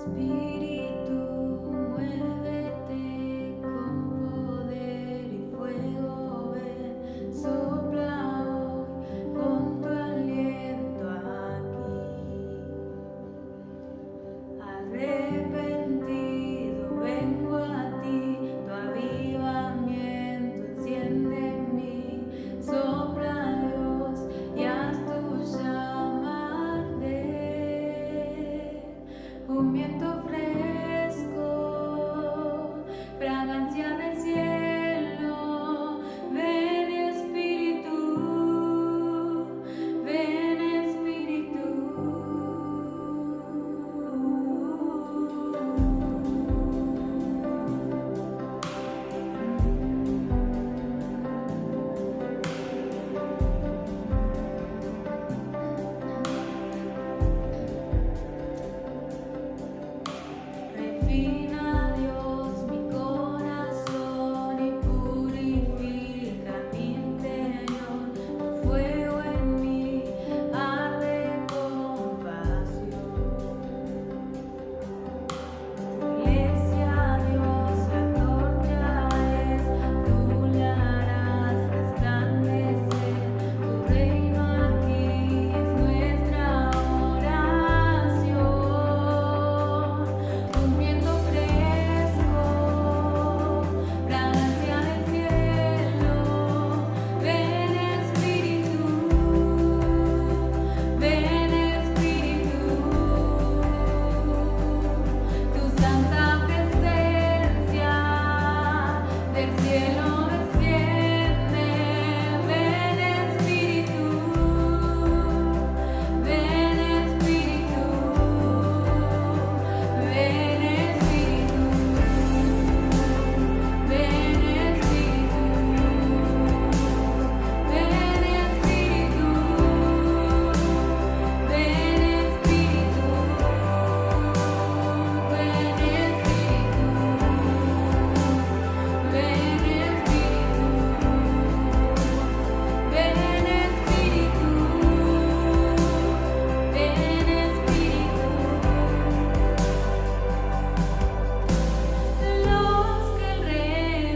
Espíritu, muévete con poder y fuego, ven, sopla hoy con tu aliento aquí. Arrepentido vengo a ti, tu avivamiento enciende en mí, sopla Dios y haz tu llama arder. Un viento fresco, fragancia del cielo, ven Espíritu, ven Espíritu. Refina Dios mi corazón y purifica mi interior, tu fuego en mí arde con pasión. Tu iglesia, Dios, la torcha es, tú le harás resplandecer, tu reino aquí es nuestra oración. Un viento fresco, fragancia del cielo, ven Espíritu, ven Espíritu. Tu santa presencia del cielo desciende, ven Espíritu, ven Espíritu, ven Espíritu, ven Espíritu, ven Espíritu, ven Espíritu, ven Los que él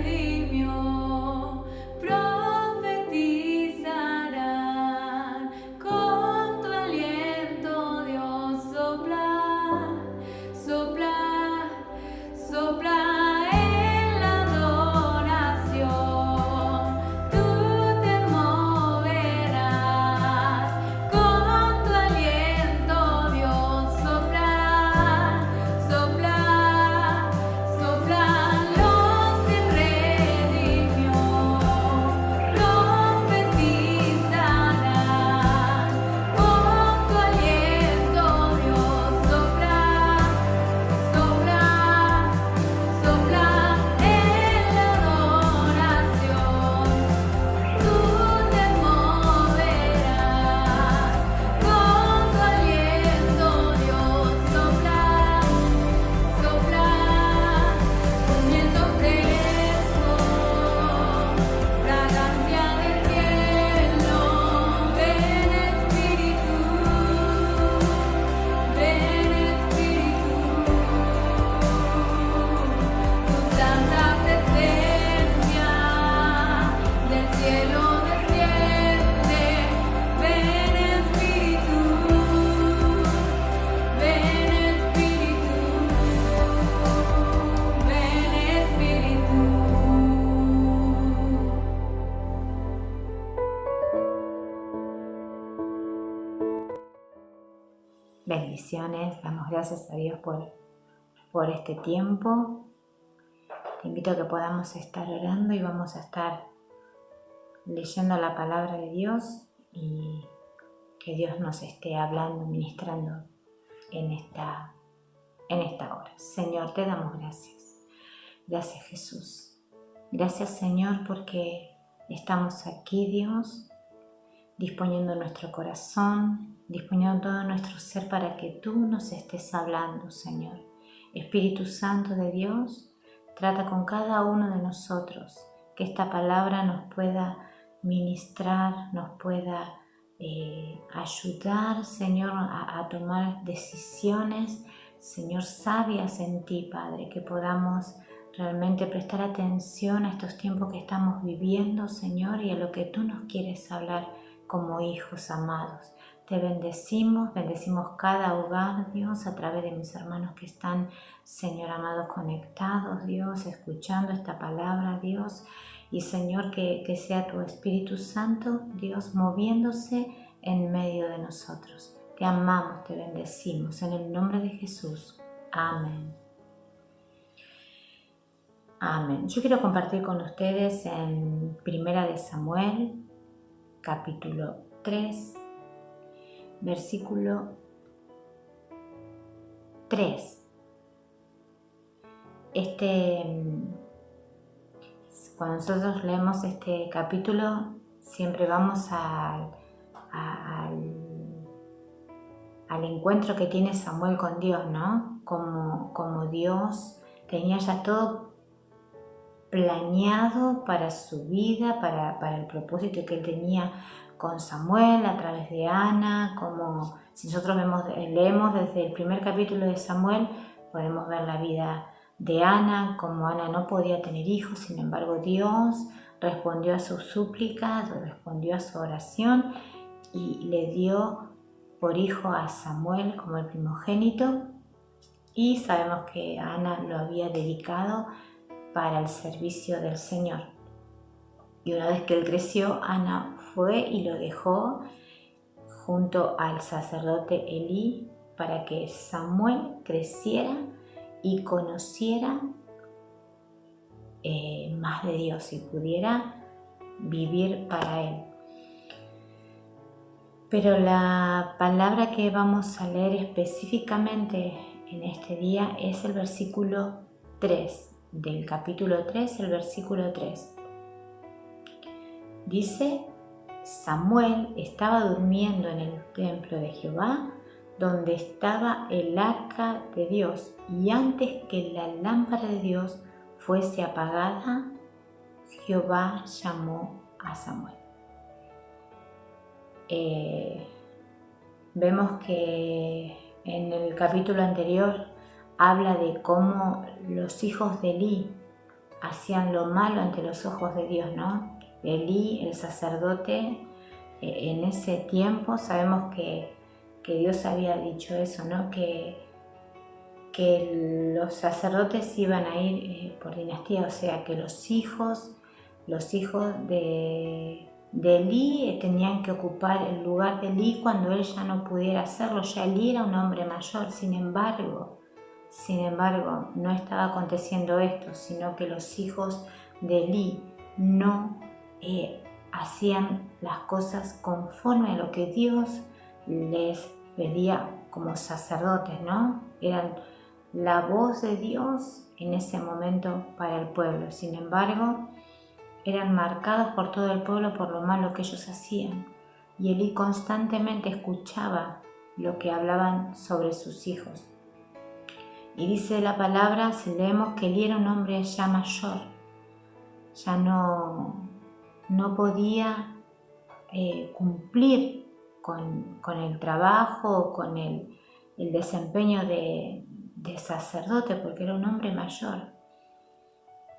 redimió profetizarán, con tu aliento Dios sopla, sopla, sopla en la adoración, tú te moverás, con tu aliento Dios sopla, sopla, sopla. Los que él redimió profetizarán, con tu aliento Dios sopla, sopla, sopla en la adoración, tú te moverás, con tu aliento Dios sopla, sopla. Un viento fresco, fragancia del cielo, ven Espíritu, ven Espíritu. Tu santa presencia del cielo desciende, ven Espíritu, ven Espíritu, ven Espíritu. Bendiciones, damos gracias a Dios por este tiempo. Te invito a que podamos estar orando y vamos a estar leyendo la palabra de Dios y que Dios nos esté hablando, ministrando en esta hora. Señor, te damos gracias. Gracias, Jesús. Gracias, Señor, porque estamos aquí, Dios, disponiendo nuestro corazón, disponiendo todo nuestro ser para que tú nos estés hablando, Señor. Espíritu Santo de Dios, trata con cada uno de nosotros, que esta palabra nos pueda ministrar, nos pueda ayudar, Señor, a tomar decisiones, Señor, sabias en ti, Padre, que podamos realmente prestar atención a estos tiempos que estamos viviendo, Señor, y a lo que tú nos quieres hablar como hijos amados. Te bendecimos cada hogar, Dios, a través de mis hermanos que están, Señor amado, conectados, Dios, escuchando esta palabra, Dios. Y Señor, que sea tu Espíritu Santo, Dios, moviéndose en medio de nosotros. Te amamos, te bendecimos, en el nombre de Jesús. Amén. Amén. Yo quiero compartir con ustedes en 1 de Samuel, capítulo 3, versículo 3. Cuando nosotros leemos este capítulo, siempre vamos al encuentro que tiene Samuel con Dios, ¿no? Como Dios tenía ya todo planeado para su vida, para el propósito que él tenía con Samuel a través de Ana. Como si nosotros leemos desde el primer capítulo de Samuel, podemos ver la vida de Ana, como Ana no podía tener hijos, sin embargo Dios respondió a sus súplicas, respondió a su oración y le dio por hijo a Samuel como el primogénito, y sabemos que Ana lo había dedicado para el servicio del Señor. Y una vez que él creció, Ana fue y lo dejó junto al sacerdote Elí para que Samuel creciera y conociera más de Dios y pudiera vivir para Él. Pero la palabra que vamos a leer específicamente en este día es el versículo 3, del capítulo 3, el versículo 3. Dice: Samuel estaba durmiendo en el templo de Jehová, donde estaba el arca de Dios, y antes que la lámpara de Dios fuese apagada, Jehová llamó a Samuel. Vemos que en el capítulo anterior habla de cómo los hijos de Elí hacían lo malo ante los ojos de Dios, ¿no? Elí, el sacerdote, en ese tiempo sabemos que Dios había dicho eso, ¿no? Que los sacerdotes iban a ir por dinastía, o sea que los hijos de Elí tenían que ocupar el lugar de Elí cuando él ya no pudiera hacerlo. Ya Elí era un hombre mayor, sin embargo, no estaba aconteciendo esto, sino que los hijos de Elí no hacían las cosas conforme a lo que Dios les pedía como sacerdotes, ¿no? Eran la voz de Dios en ese momento para el pueblo. Sin embargo, eran marcados por todo el pueblo por lo malo que ellos hacían. Y Elí constantemente escuchaba lo que hablaban sobre sus hijos. Y dice la palabra, si leemos, que Elí era un hombre ya mayor, ya no podía cumplir con el trabajo, con el desempeño de sacerdote, porque era un hombre mayor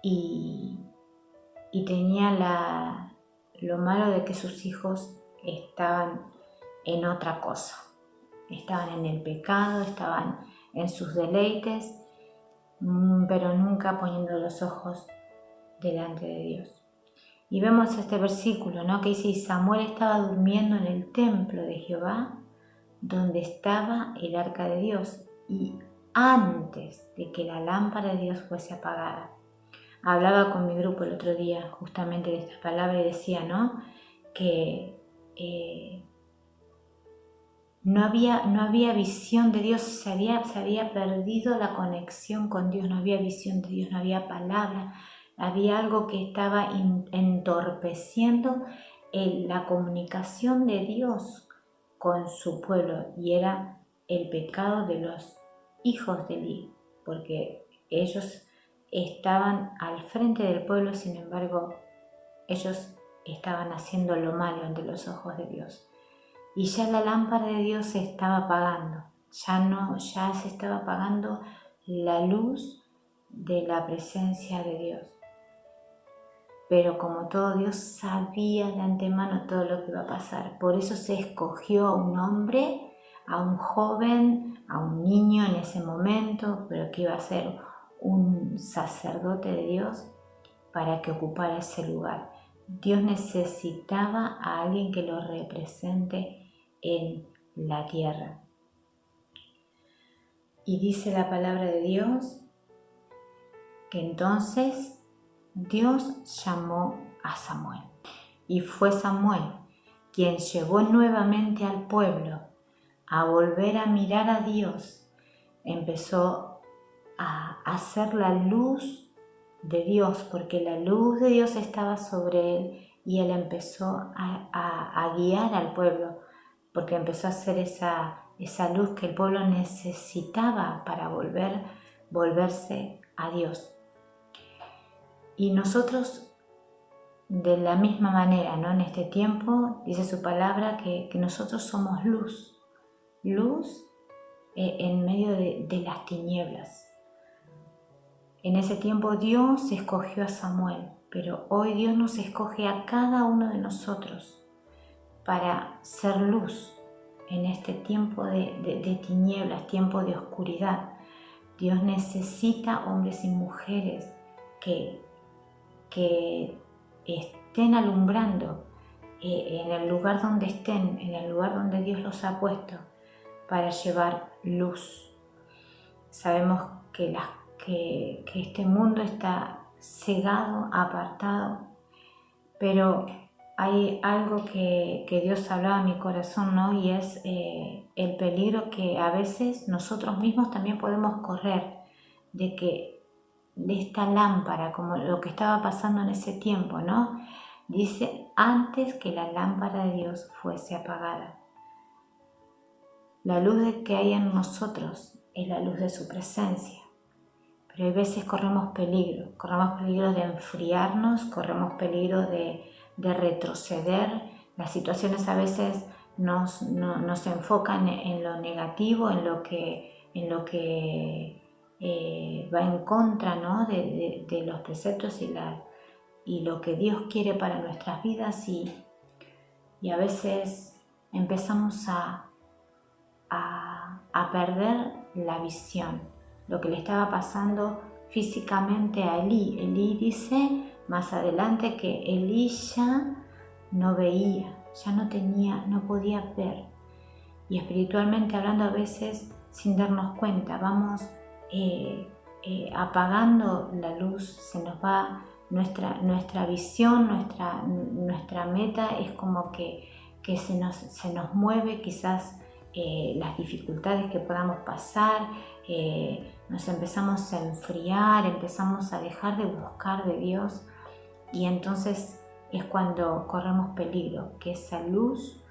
y tenía lo malo de que sus hijos estaban en otra cosa, estaban en el pecado, estaban en sus deleites, pero nunca poniendo los ojos delante de Dios. Y vemos este versículo, ¿no? Que dice: y Samuel estaba durmiendo en el templo de Jehová, donde estaba el arca de Dios, y antes de que la lámpara de Dios fuese apagada. Hablaba con mi grupo el otro día justamente de esta palabra y decía, ¿no? Que no había visión de Dios, se había perdido la conexión con Dios, no había visión de Dios, no había palabra, había algo que estaba entorpeciendo la comunicación de Dios con su pueblo, y era el pecado de los hijos de Elí. porque ellos estaban al frente del pueblo, sin embargo, ellos estaban haciendo lo malo ante los ojos de Dios. Y ya la lámpara de Dios se estaba apagando, ya se estaba apagando la luz de la presencia de Dios. Pero como todo, Dios sabía de antemano todo lo que iba a pasar. Por eso se escogió a un hombre, a un joven, a un niño en ese momento, pero que iba a ser un sacerdote de Dios para que ocupara ese lugar. Dios necesitaba a alguien que lo represente en la tierra. Y dice la palabra de Dios que entonces Dios llamó a Samuel. Y fue Samuel quien llevó nuevamente al pueblo a volver a mirar a Dios. Empezó a hacer la luz de Dios, porque la luz de Dios estaba sobre él y él empezó a guiar al pueblo, porque empezó a hacer esa luz que el pueblo necesitaba para volverse a Dios. Y nosotros de la misma manera, ¿no? En este tiempo dice su palabra que nosotros somos luz en medio de las tinieblas. En ese tiempo Dios escogió a Samuel, pero hoy Dios nos escoge a cada uno de nosotros para ser luz en este tiempo de tinieblas, tiempo de oscuridad. Dios necesita hombres y mujeres que estén alumbrando en el lugar donde estén, en el lugar donde Dios los ha puesto, para llevar luz. Sabemos que este mundo está cegado, apartado, pero hay algo que Dios hablaba a mi corazón, ¿no? Y es el peligro que a veces nosotros mismos también podemos correr, de esta lámpara, como lo que estaba pasando en ese tiempo, ¿no? Dice, antes que la lámpara de Dios fuese apagada. La luz que hay en nosotros es la luz de su presencia. Pero hay veces corremos peligro de enfriarnos, corremos peligro de retroceder. Las situaciones a veces nos enfocan en lo negativo, en lo que va en contra, ¿no? de los preceptos y lo que Dios quiere para nuestras vidas, y a veces empezamos a perder la visión. Lo que le estaba pasando físicamente a Elí. Elí dice más adelante que Elí ya no veía, ya no podía ver. Y espiritualmente hablando, a veces sin darnos cuenta vamos apagando la luz, se nos va nuestra visión, nuestra meta es como que se nos mueve quizás las dificultades que podamos pasar, nos empezamos a enfriar, empezamos a dejar de buscar de Dios, y entonces es cuando corremos peligro, que esa luz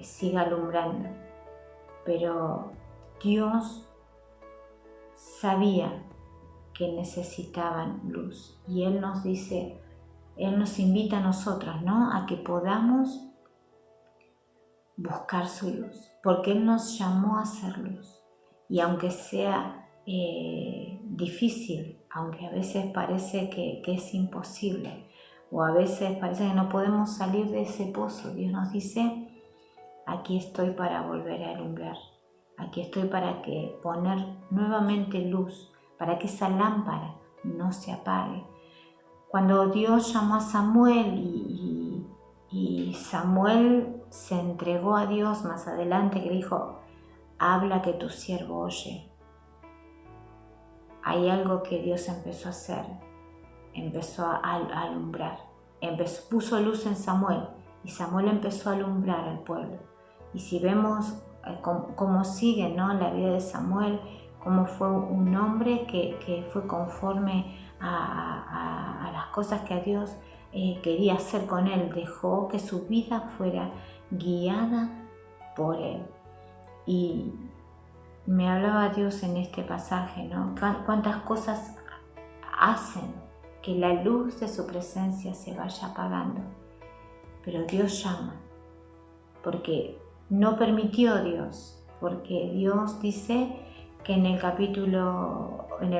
siga alumbrando. Pero Dios sabía que necesitaban luz, y Él nos dice, Él nos invita a nosotros, ¿no? A que podamos buscar su luz, porque Él nos llamó a ser luz. Y aunque sea difícil, aunque a veces parece que es imposible, o a veces parece que no podemos salir de ese pozo, Dios nos dice, aquí estoy para volver a alumbrar, aquí estoy para poner nuevamente luz, para que esa lámpara no se apague. Cuando Dios llamó a Samuel y Samuel se entregó a Dios más adelante, que dijo, habla que tu siervo oye. Hay algo que Dios empezó a hacer, empezó a alumbrar, puso luz en Samuel, y Samuel empezó a alumbrar al pueblo. Y si vemos cómo sigue, ¿no?, la vida de Samuel, cómo fue un hombre que fue conforme a las cosas que a Dios quería hacer con él, dejó que su vida fuera guiada por él. Y me hablaba Dios en este pasaje, ¿no? Cuántas cosas hacen que la luz de su presencia se vaya apagando. Pero Dios llama, porque no permitió Dios, porque Dios dice que en el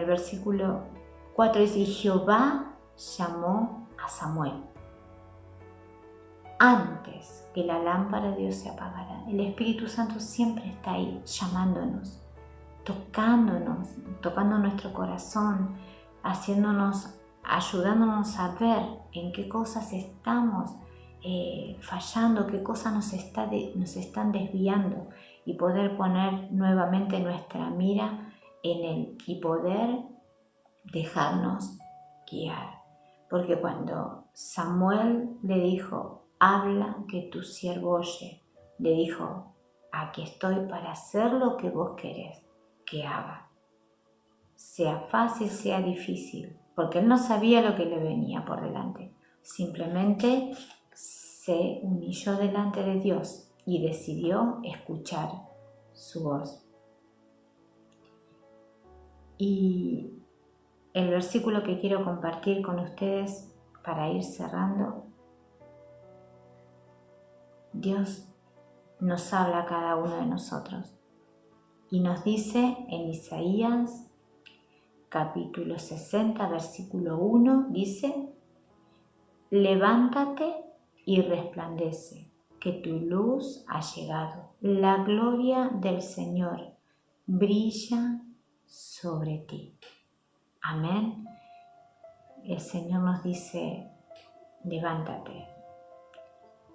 versículo 4 dice, y Jehová llamó a Samuel antes que la lámpara de Dios se apagara. El Espíritu Santo siempre está ahí, llamándonos, tocando nuestro corazón, ayudándonos a ver en qué cosas estamos fallando, qué cosas nos están desviando, y poder poner nuevamente nuestra mira en Él y poder dejarnos guiar. Porque cuando Samuel le dijo, habla que tu siervo oye, le dijo, aquí estoy para hacer lo que vos querés que haga, sea fácil, sea difícil, porque él no sabía lo que le venía por delante. Simplemente se humilló delante de Dios y decidió escuchar su voz. Y el versículo que quiero compartir con ustedes para ir cerrando, Dios nos habla a cada uno de nosotros y nos dice en Isaías capítulo 60, versículo 1, dice, levántate y resplandece, que tu luz ha llegado. La gloria del Señor brilla sobre ti. Amén. El Señor nos dice, levántate.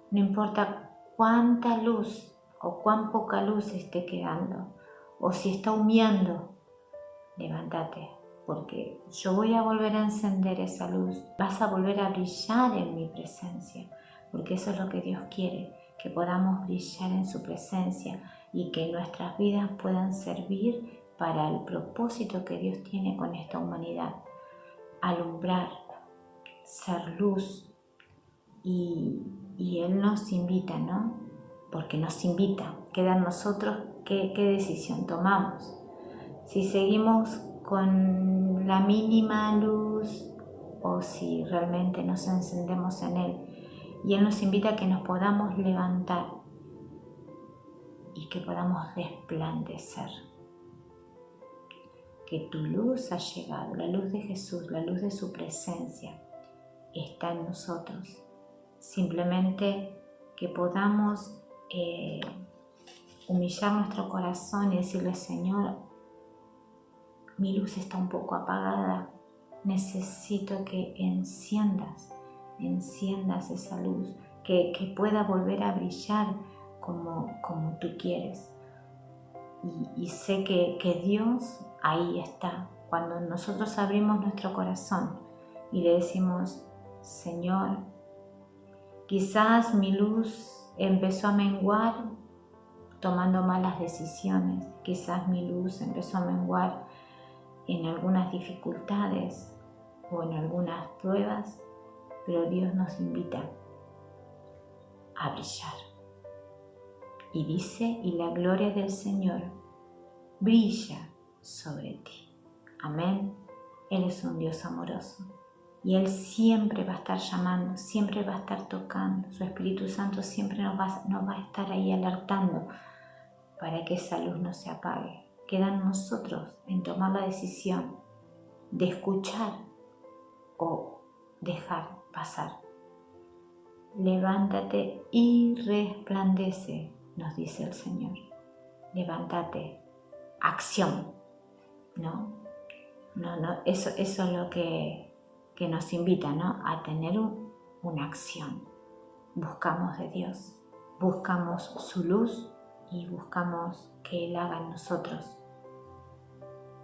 No importa cuánta luz o cuán poca luz esté quedando, o si está humeando, levántate, porque yo voy a volver a encender esa luz. Vas a volver a brillar en mi presencia, porque eso es lo que Dios quiere, que podamos brillar en su presencia y que nuestras vidas puedan servir para el propósito que Dios tiene con esta humanidad. Alumbrar, ser luz. Y Él nos invita, ¿no? Porque nos invita. Queda en nosotros qué decisión tomamos. Si seguimos con la mínima luz o si realmente nos encendemos en Él. Y Él nos invita a que nos podamos levantar y que podamos resplandecer. Que tu luz ha llegado, la luz de Jesús, la luz de su presencia está en nosotros. Simplemente que podamos humillar nuestro corazón y decirle, Señor, mi luz está un poco apagada, necesito que enciendas esa luz, que pueda volver a brillar como tú quieres. Y sé que Dios ahí está. Cuando nosotros abrimos nuestro corazón y le decimos, Señor, quizás mi luz empezó a menguar tomando malas decisiones, quizás mi luz empezó a menguar en algunas dificultades o en algunas pruebas, pero Dios nos invita a brillar. Y dice, y la gloria del Señor brilla sobre ti. Amén. Él es un Dios amoroso y Él siempre va a estar llamando, siempre va a estar tocando. Su Espíritu Santo siempre nos va a estar ahí alertando para que esa luz no se apague. Queda en nosotros en tomar la decisión de escuchar o dejar pasar. Levántate y resplandece, nos dice el Señor. Levántate, acción, ¿no? Eso es lo que nos invita, ¿no? A tener una acción. Buscamos de Dios, buscamos su luz y buscamos que Él haga en nosotros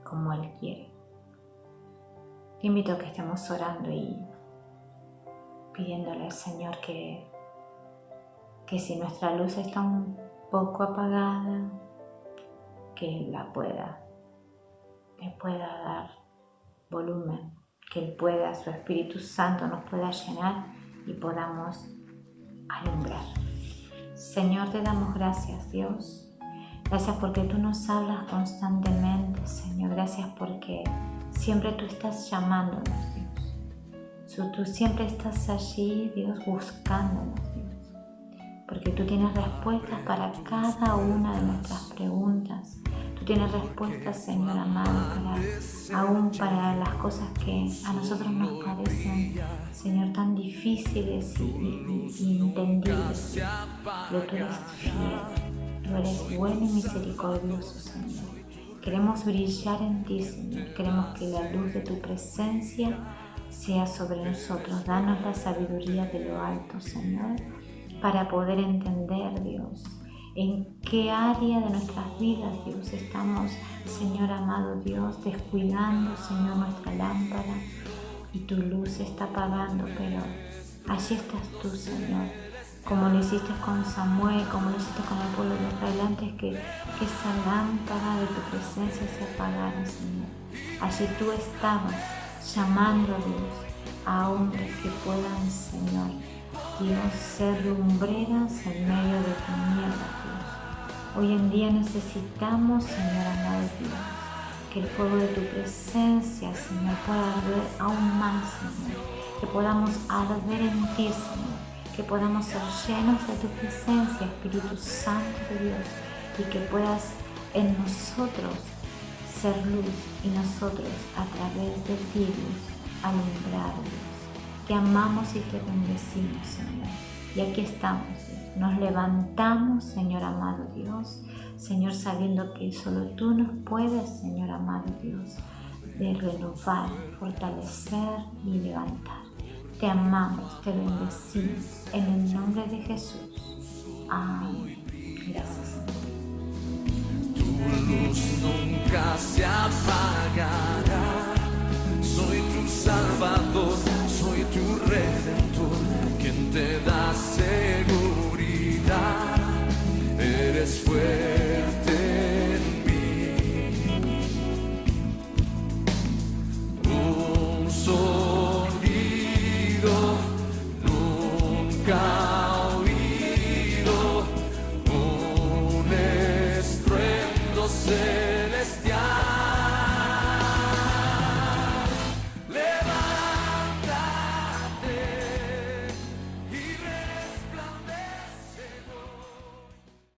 como Él quiere. Te invito a que estemos orando y pidiéndole al Señor que si nuestra luz está un poco apagada, que Él le pueda dar volumen, que Él pueda, su Espíritu Santo nos pueda llenar y podamos alumbrar. Señor, te damos gracias, Dios. Gracias porque tú nos hablas constantemente, Señor. Gracias porque siempre tú estás llamándonos, Dios. Tú siempre estás allí, Dios, buscándonos, Dios. Porque tú tienes respuestas para cada una de nuestras preguntas. Tú tienes respuestas, Señor amado, aún para las cosas que a nosotros nos parecen, Señor, tan difíciles y entendibles. Pero tú eres fiel, tú eres bueno y misericordioso, Señor. Queremos brillar en ti, Señor. Queremos que la luz de tu presencia sea sobre nosotros. Danos la sabiduría de lo alto, Señor, para poder entender, Dios, en qué área de nuestras vidas, Dios, estamos, Señor amado Dios, descuidando, Señor, nuestra lámpara y tu luz se está apagando, pero allí estás tú, Señor, como lo hiciste con Samuel, como lo hiciste con el pueblo de Israel antes que esa lámpara de tu presencia se apagara, Señor. Allí tú estabas llamando, Dios, a hombres que puedan, Señor, Dios, ser lumbreras en medio de tinieblas, Dios. Hoy en día necesitamos, Señor amado Dios, que el fuego de tu presencia, Señor, pueda arder aún más, Señor. Que podamos arder en ti, Señor. Que podamos ser llenos de tu presencia, Espíritu Santo de Dios. Y que puedas en nosotros ser luz y nosotros a través de ti, Dios, alumbrar, Dios. Te amamos y te bendecimos, Señor. Y aquí estamos, Dios. Nos levantamos, Señor amado Dios. Señor, sabiendo que solo tú nos puedes, Señor amado Dios, de renovar, fortalecer y levantar. Te amamos, te bendecimos. En el nombre de Jesús. Amén. Gracias, Señor. Tu luz nunca se apagará. Soy tu Salvador, soy tu Redentor, quien te da seguridad. Eres fuerte en mí. Un sonido nunca oído, un estruendo se